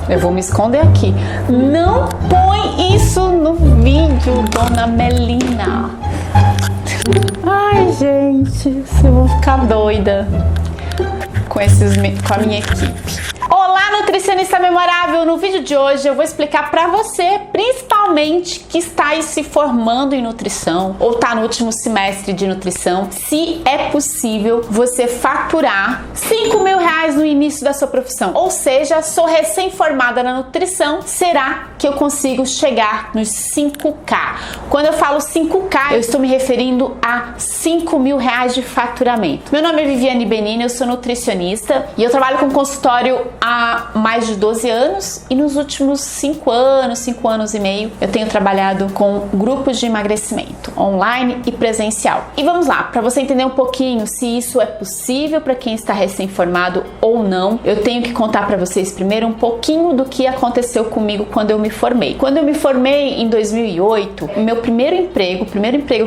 Eu vou me esconder aqui. Não põe isso no vídeo, dona Melina. Ai, gente, eu vou ficar doida com a minha equipe. Olá, nutricionista memorável! No vídeo de hoje eu vou explicar pra você, principalmente que está aí se formando em nutrição ou tá no último semestre de nutrição, se é possível você faturar R$5.000 no início da sua profissão. Ou seja, sou recém-formada na nutrição, será que eu consigo chegar nos 5K? Quando eu falo 5K, eu estou me referindo a R$5.000 de faturamento. Meu nome é Viviane Benini, eu sou nutricionista e eu trabalho com consultório há mais de 12 anos e nos últimos 5 anos e meio, eu tenho trabalhado com grupos de emagrecimento online e presencial. E vamos lá, para você entender um pouquinho se isso é possível para quem está recém-formado ou não, eu tenho que contar para vocês primeiro um pouquinho do que aconteceu comigo quando eu me formei. Quando eu me formei em 2008, o meu primeiro emprego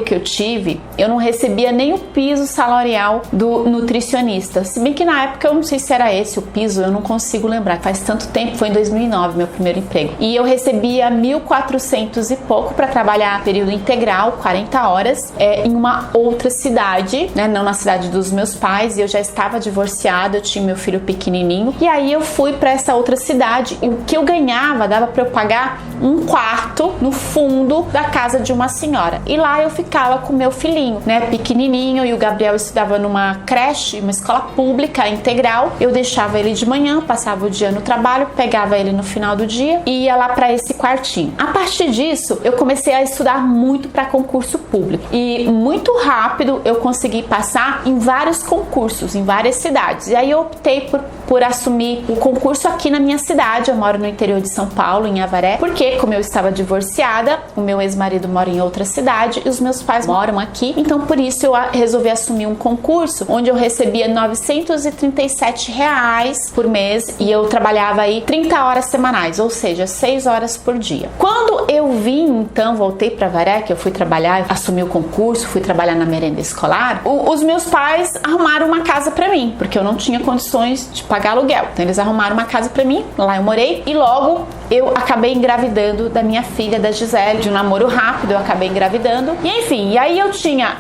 que eu tive, eu não recebia nem o piso salarial do nutricionista. Se bem que na época eu não sei se era esse o piso, eu não consigo lembrar, faz tanto tempo, foi em 2009 meu primeiro emprego. E eu recebia 1.400 e pouco para trabalhar período integral, 40 horas, em uma outra cidade, né, não na cidade dos meus pais, e eu já estava divorciada, eu tinha meu filho pequenininho, e aí eu fui para essa outra cidade, e o que eu ganhava dava para eu pagar um quarto no fundo da casa de uma senhora, e lá eu ficava com meu filhinho, né, pequenininho, e o Gabriel estudava numa creche, uma escola pública integral. Eu deixava ele de manhã, passava o dia no trabalho, pegava ele no final do dia e ia lá para esse quartinho. A partir disso, eu comecei a estudar muito para concurso público e muito rápido eu consegui passar em vários concursos, em várias cidades. E aí eu optei por assumir o concurso aqui na minha cidade. Eu moro no interior de São Paulo, em Avaré, porque como eu estava divorciada, o meu ex-marido mora em outra cidade e os meus pais moram aqui. Então por isso eu resolvi assumir um concurso onde eu recebia R$937 por mês e eu trabalhava aí 30 horas semanais, ou seja, 6 horas por dia. Quando eu vim, então, voltei para Avaré, que eu fui trabalhar, assumi o concurso, fui trabalhar na merenda escolar, os meus pais arrumaram uma casa para mim, porque eu não tinha condições de pagar aluguel. Então eles arrumaram uma casa para mim, lá eu morei, e logo eu acabei engravidando da minha filha, da Gisele, de um namoro rápido, eu acabei engravidando. E enfim, e aí eu tinha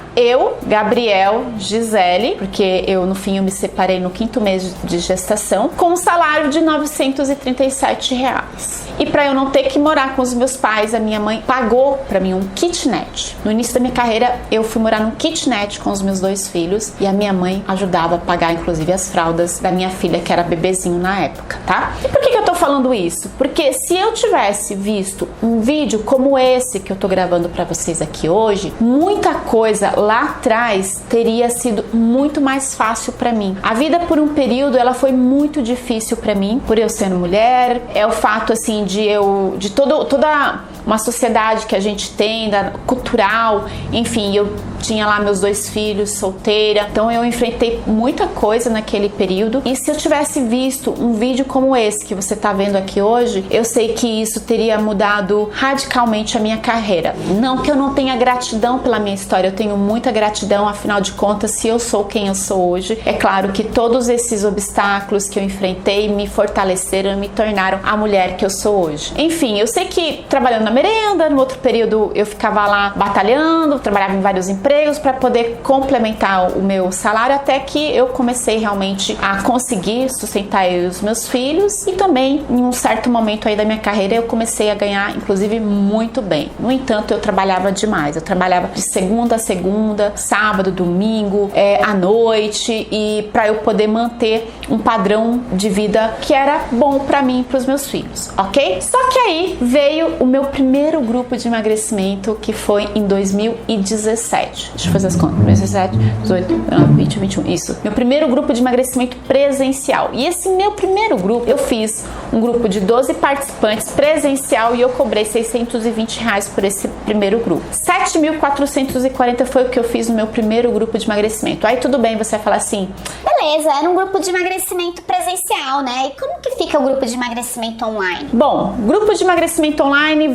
Gabriel, Gisele, porque no fim eu me separei no 5º mês de gestação, com um salário de R$937. E para eu não ter que morar com os meus pais, a minha mãe pagou para mim um kitnet. No início da minha carreira, eu fui morar num kitnet com os meus 2 filhos e a minha mãe ajudava a pagar, inclusive, as fraldas da minha filha, que era bebezinho na época, tá? E por que eu tô falando isso? Porque se eu tivesse visto um vídeo como esse que eu tô gravando para vocês aqui hoje, muita coisa lá atrás teria sido muito mais fácil para mim. A vida por um período ela foi muito difícil para mim, por eu sendo mulher, é o fato assim de toda uma sociedade que a gente tem, cultural, enfim, eu tinha lá meus 2 filhos, solteira, então eu enfrentei muita coisa naquele período. E se eu tivesse visto um vídeo como esse que você tá vendo aqui hoje, eu sei que isso teria mudado radicalmente a minha carreira. Não que eu não tenha gratidão pela minha história, eu tenho muita gratidão, afinal de contas, se eu sou quem eu sou hoje, é claro que todos esses obstáculos que eu enfrentei me fortaleceram, me tornaram a mulher que eu sou hoje. Enfim, eu sei que trabalhando na merenda, no outro período eu ficava lá batalhando, trabalhava em vários empregos para poder complementar o meu salário, até que eu comecei realmente a conseguir sustentar eu e os meus filhos, e também em um certo momento aí da minha carreira eu comecei a ganhar, inclusive, muito bem. No entanto, eu trabalhava demais, eu trabalhava de segunda a segunda, sábado, domingo, à noite, e para eu poder manter um padrão de vida que era bom para mim e para os meus filhos, ok? Só que aí veio o meu primeiro grupo de emagrecimento, que foi em 2017. Deixa eu fazer as contas. 17, 18, 19, 20, 21. Isso. Meu primeiro grupo de emagrecimento presencial. E esse meu primeiro grupo, eu fiz um grupo de 12 participantes presencial e eu cobrei R$620 por esse primeiro grupo. 7.440 foi o que eu fiz no meu primeiro grupo de emagrecimento. Aí tudo bem, você vai falar assim: beleza, era um grupo de emagrecimento presencial, né? E como que fica o grupo de emagrecimento online? Bom, grupo de emagrecimento online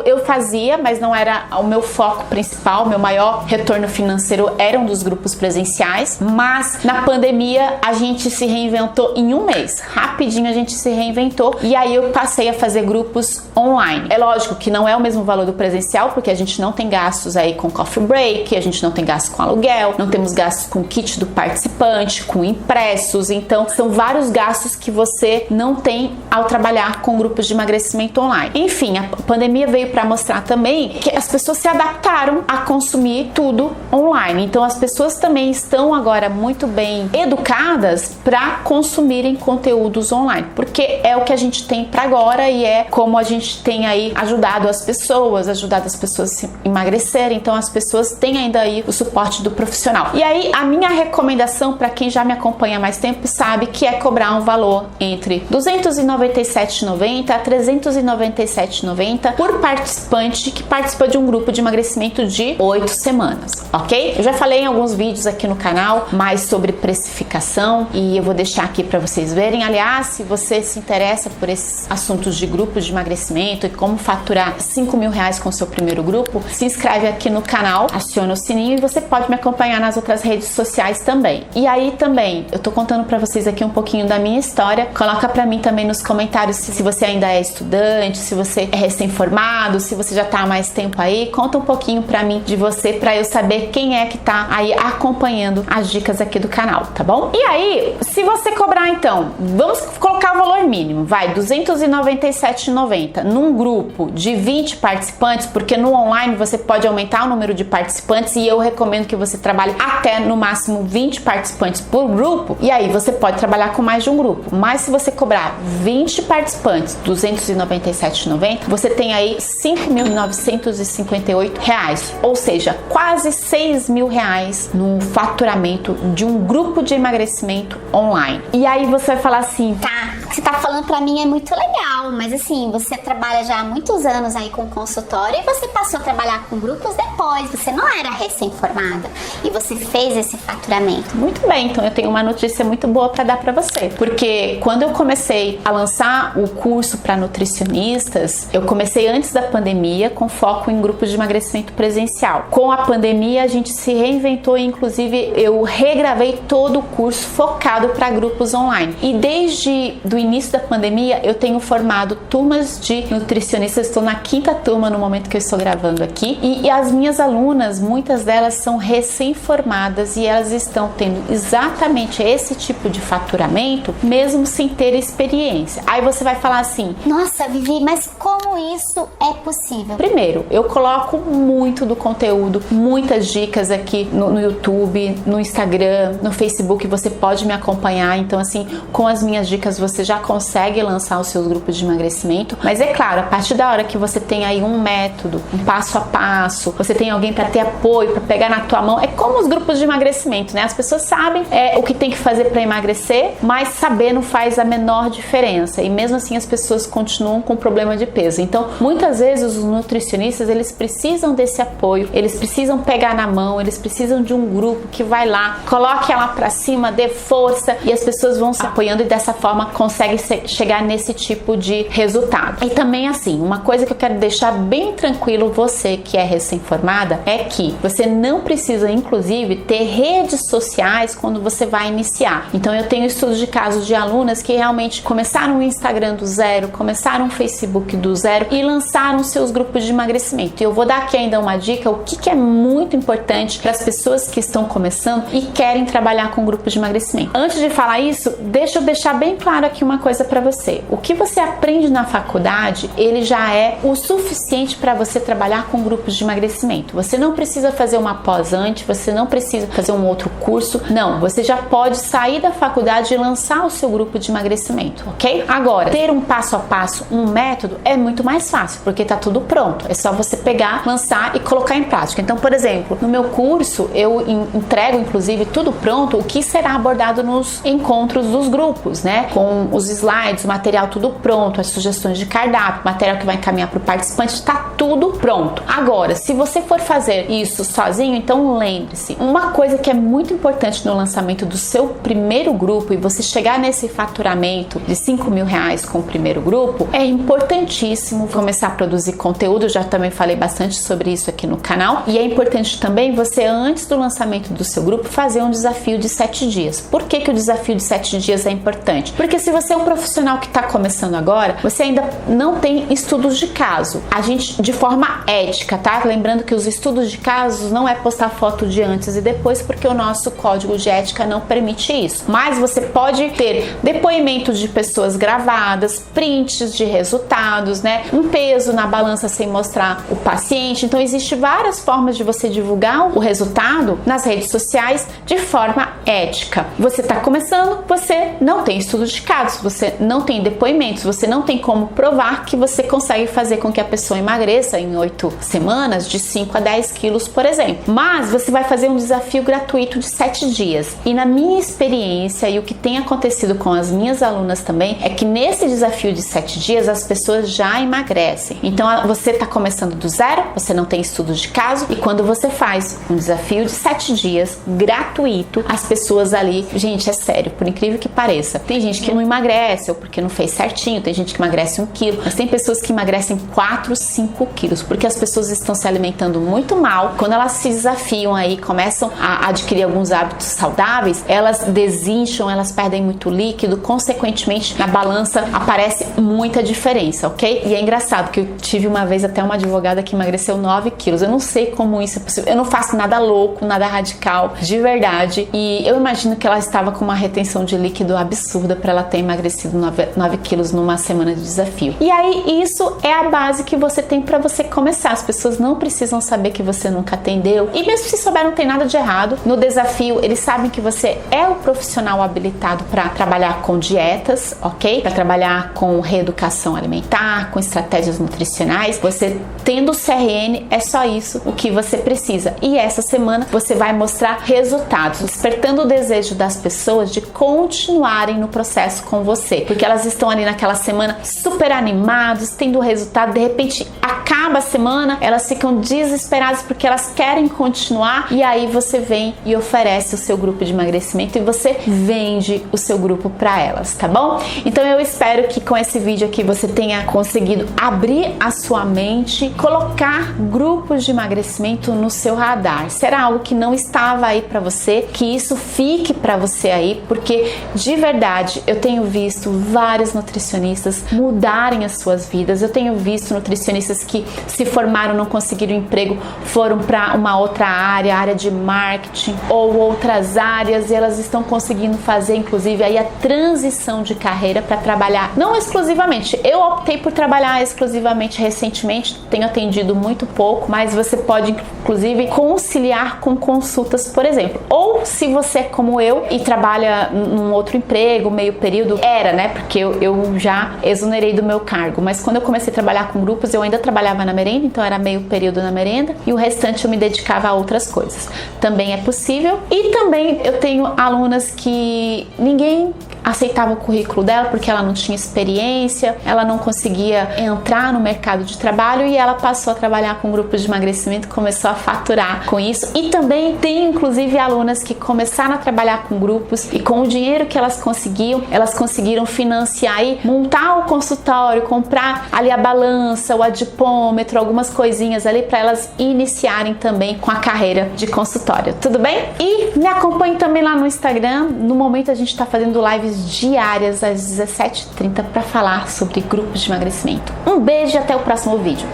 eu fazia, mas não era o meu foco principal, meu maior retorno retorno financeiro era um dos grupos presenciais, mas na pandemia a gente se reinventou em um mês. Rapidinho a gente se reinventou e aí eu passei a fazer grupos online. É lógico que não é o mesmo valor do presencial, porque a gente não tem gastos aí com coffee break, a gente não tem gastos com aluguel, não temos gastos com kit do participante, com impressos, então são vários gastos que você não tem ao trabalhar com grupos de emagrecimento online. Enfim, a pandemia veio para mostrar também que as pessoas se adaptaram a consumir tudo online. Então as pessoas também estão agora muito bem educadas para consumirem conteúdos online, porque é o que a gente tem para agora e é como a gente tem aí ajudado as pessoas a se emagrecerem. Então as pessoas têm ainda aí o suporte do profissional. E aí a minha recomendação para quem já me acompanha há mais tempo sabe que é cobrar um valor entre R$ 297,90 a R$ 397,90 por participante que participa de um grupo de emagrecimento de 8 semanas, ok? Eu já falei em alguns vídeos aqui no canal mais sobre precificação e eu vou deixar aqui para vocês verem. Aliás, se você se interessa por esses assuntos de grupos de emagrecimento e como faturar R$5.000 com o seu primeiro grupo, se inscreve aqui no canal, aciona o sininho e você pode me acompanhar nas outras redes sociais também. E aí também, eu tô contando para vocês aqui um pouquinho da minha história. Coloca para mim também nos comentários se você ainda é estudante, se você é recém-formado, se você já tá há mais tempo aí. Conta um pouquinho para mim de você, para eu saber quem é que tá aí acompanhando as dicas aqui do canal, tá bom? E aí, se você cobrar então, vamos colocar o valor mínimo, vai, R$ 297,90 num grupo de 20 participantes, porque no online você pode aumentar o número de participantes e eu recomendo que você trabalhe até no máximo 20 participantes por grupo, e aí você pode trabalhar com mais de um grupo. Mas se você cobrar 20 participantes, R$ 297,90, você tem aí R$ 5.958, ou seja, quase R$ 6.000 no faturamento de um grupo de emagrecimento online. E aí você vai falar assim, tá, o que você tá falando pra mim é muito legal, mas assim, você trabalha já há muitos anos aí com consultório e você passou a trabalhar com grupos depois, você não era recém-formada e você fez esse faturamento. Muito bem, então eu tenho uma notícia muito boa para dar para você, porque quando eu comecei a lançar o curso para nutricionistas, eu comecei antes da pandemia com foco em grupos de emagrecimento presencial. Com a pandemia a gente se reinventou e inclusive eu regravei todo o curso focado para grupos online. E desde do início da pandemia eu tenho formado turmas de nutricionistas, estou na 5ª turma no momento que eu estou gravando aqui, e as minhas alunas, muitas delas são recém-formadas e elas estão tendo exatamente esse tipo de faturamento mesmo sem ter experiência. Aí você vai falar assim, nossa, Vivi, mas como isso é possível? Primeiro, eu coloco muito do conteúdo, muitas dicas aqui no YouTube, no Instagram, no Facebook, você pode me acompanhar. Então assim, com as minhas dicas você já consegue lançar os seus grupos de emagrecimento. Mas é claro, a partir da hora que você tem aí um método, um passo a passo, você tem alguém para ter apoio, para pegar na tua mão, é como os grupos de emagrecimento, né? As pessoas sabem o que tem que fazer para emagrecer, mas saber não faz a menor diferença e mesmo assim as pessoas continuam com problema de peso. Então muitas vezes os nutricionistas, eles precisam desse apoio, eles precisam pegar na mão, eles precisam de um grupo que vai lá, coloque ela para cima, dê força e as pessoas vão se apoiando e dessa forma conseguem chegar nesse tipo de resultado. E também assim, uma coisa que eu quero deixar bem tranquilo você que é recém-formada é que você não precisa inclusive ter redes sociais quando você vai iniciar. Então eu tenho estudos de casos de alunas que realmente começaram o Instagram do zero, começaram o Facebook do zero e lançaram seus grupos de emagrecimento. E eu vou dar aqui ainda uma dica, o que é muito importante para as pessoas que estão começando e querem trabalhar com grupos de emagrecimento. Antes de falar isso, deixa eu deixar bem claro aqui uma coisa para você. O que você aprende na faculdade, ele já é o suficiente para você trabalhar com grupos de emagrecimento. Você não precisa fazer uma pós antes, você não precisa fazer um outro curso. Não, você já pode sair da faculdade e lançar o seu grupo de emagrecimento, ok? Agora, ter um passo a passo, um método é muito mais fácil, porque tá tudo pronto. É só você pegar, lançar e colocar em prática. Então, por exemplo, no meu curso, eu entrego, inclusive, tudo pronto, o que será abordado nos encontros dos grupos, né? Com os slides, o material tudo pronto, as sugestões de cardápio, material que vai encaminhar para o participante, está tudo pronto. Agora, se você for fazer isso sozinho, então lembre-se, uma coisa que é muito importante no lançamento do seu primeiro grupo e você chegar nesse faturamento de R$5.000 com o primeiro grupo, é importantíssimo começar a produzir conteúdo. Eu já também falei bastante sobre isso aqui no canal, e é importante também você, antes do lançamento do seu grupo, fazer um desafio de 7 dias. Por que que o desafio de 7 dias é importante? Porque se você é um profissional que está começando agora, você ainda não tem estudos de caso. A gente, de forma ética, tá? Lembrando que os estudos de casos não é postar foto de antes e depois, porque o nosso código de ética não permite isso. Mas você pode ter depoimentos de pessoas gravadas, prints de resultados, né? Um peso na balança sem mostrar o paciente. Então, existem várias formas de você divulgar o resultado nas redes sociais de forma ética. Você está começando, você não tem estudos de casos, você não tem depoimentos, você não tem como provar que você consegue fazer com que a pessoa emagreça em 8 semanas de 5 a 10 quilos, por exemplo. Mas você vai fazer um desafio gratuito de 7 dias. E na minha experiência e o que tem acontecido com as minhas alunas também, é que nesse desafio de 7 dias as pessoas já emagrecem. Então você está começando do zero, você não tem estudos de caso, e quando você faz um desafio de 7 dias gratuito, as pessoas ali, gente, é sério, por incrível que pareça, tem gente que não emagrece ou porque não fez certinho, tem gente que emagrece 1 quilo, mas tem pessoas que emagrecem 4, 5 quilos, porque as pessoas estão se alimentando muito mal. Quando elas se desafiam aí, começam a adquirir alguns hábitos saudáveis, elas desincham, elas perdem muito líquido, consequentemente na balança aparece muita diferença, ok? E é engraçado que eu tive uma vez até uma advogada que emagreceu 9 quilos, eu não sei como isso é possível, eu não faço nada louco, nada radical, de verdade, e eu imagino que ela estava com uma retenção de líquido absurda para ela ter emagrecido 9 quilos numa semana de desafio. E aí isso é a base que você tem para você começar. As pessoas não precisam saber que você nunca atendeu, e mesmo se souber, não tem nada de errado. No desafio eles sabem que você é o profissional habilitado para trabalhar com dietas, ok? Para trabalhar com reeducação alimentar, com estratégias nutricionais. Você tendo o CRN, é só isso o que você precisa. E essa semana você vai mostrar resultados, despertando o desejo das pessoas de continuarem no processo com você, porque elas estão ali naquela semana super animadas, tendo o resultado, de repente acaba a semana, elas ficam desesperadas porque elas querem continuar, e aí você vem e oferece o seu grupo de emagrecimento e você vende o seu grupo para elas, tá bom? Então eu espero que com esse vídeo aqui você tenha conseguido abrir a sua mente, colocar grupos de emagrecimento no seu radar. Será algo que não estava aí para você, que isso fique para você aí, porque de verdade eu tenho visto vários nutricionistas mudarem as suas vidas. Eu tenho visto nutricionistas que se formaram, não conseguiram emprego, foram para uma outra área de marketing ou outras áreas, e elas estão conseguindo fazer inclusive aí a transição de carreira para trabalhar não exclusivamente. Eu optei por trabalhar exclusivamente recentemente, tenho atendido muito pouco, mas você pode inclusive conciliar com consultas, por exemplo. Ou se você é como eu e trabalha num outro emprego, meio período, né? Porque eu já exonerei do meu cargo, mas quando eu comecei a trabalhar com grupos, eu ainda trabalhava na merenda, então era meio período na merenda, e o restante eu me dedicava a outras coisas. Também é possível. E também eu tenho alunas que ninguém aceitava o currículo dela porque ela não tinha experiência, ela não conseguia entrar no mercado de trabalho, e ela passou a trabalhar com grupos de emagrecimento, começou a faturar com isso. E também tem inclusive alunas que começaram a trabalhar com grupos e com o dinheiro que elas conseguiram financiar e montar o consultório, comprar ali a balança, o adipômetro, algumas coisinhas ali para elas iniciarem também com a carreira de consultório. Tudo bem? E me acompanhe também lá no Instagram. No momento a gente está fazendo lives diárias às 17h30 para falar sobre grupos de emagrecimento. Um beijo e até o próximo vídeo.